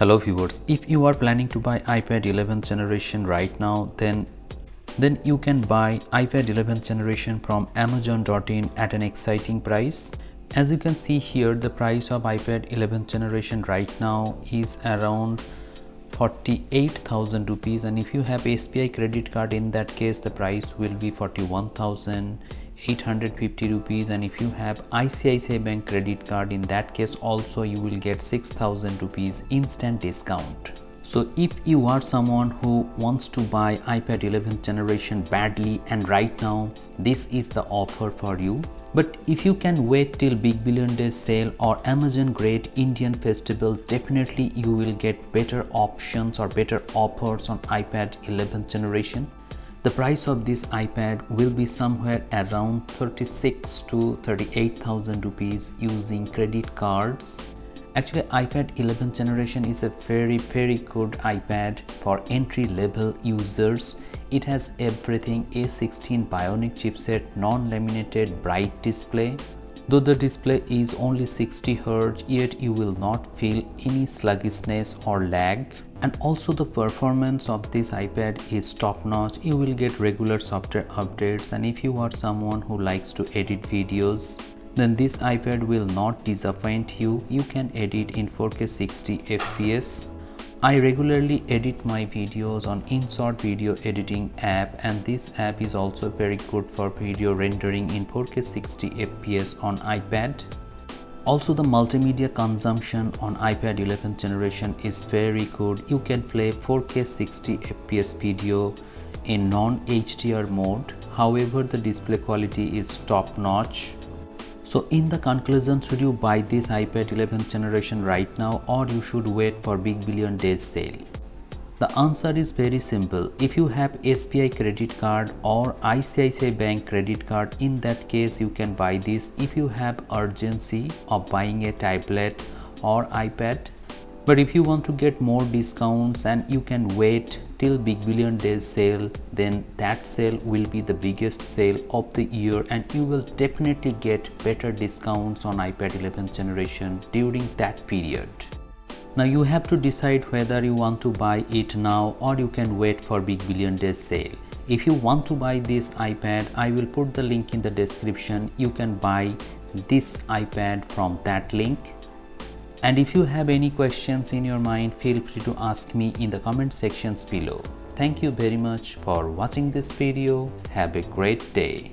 Hello viewers, if you are planning to buy iPad 11th generation right now, then you can buy iPad 11th generation from Amazon.in at an exciting price. As you can see here, the price of iPad 11th generation right now is around 48,000 rupees, and if you have SBI credit card, in that case the price will be 41,850 rupees, and if you have ICICI Bank credit card, in that case also you will get 6,000 rupees instant discount. So if you are someone who wants to buy iPad 11th generation badly and right now, this is the offer for you. But if you can wait till Big Billion Days sale or Amazon Great Indian Festival, definitely you will get better options or better offers on iPad 11th generation. The price of this iPad will be somewhere around 36 to 38,000 rupees using credit cards. Actually, iPad 11th generation is a very good iPad for entry level users. It has everything: A16 Bionic chipset, non-laminated bright display. Though the display is only 60 Hz, yet you will not feel any sluggishness or lag. And also the performance of this iPad is top notch. You will get regular software updates, and if you are someone who likes to edit videos, then this iPad will not disappoint you. You can edit in 4K 60 FPS. I regularly edit my videos on InShot video editing app, and this app is also very good for video rendering in 4K 60 FPS on iPad. Also, the multimedia consumption on iPad 11th generation is very good. You can play 4K 60 FPS video in non-HDR mode. However, the display quality is top notch. So in the conclusion, should you buy this iPad 11th generation right now, or you should wait for Big Billion Days sale? The answer is very simple. If you have SBI credit card or ICICI Bank credit card, in that case you can buy this if you have urgency of buying a tablet or iPad. But if you want to get more discounts and you can wait till Big Billion Days sale, then that sale will be the biggest sale of the year, and you will definitely get better discounts on iPad 11th generation during that period. Now you have to decide whether you want to buy it now or you can wait for Big Billion Days sale. If you want to buy this iPad, I will put the link in the description. You can buy this iPad from that link. And if you have any questions in your mind, feel free to ask me in the comment sections below. Thank you very much for watching this video. Have a great day.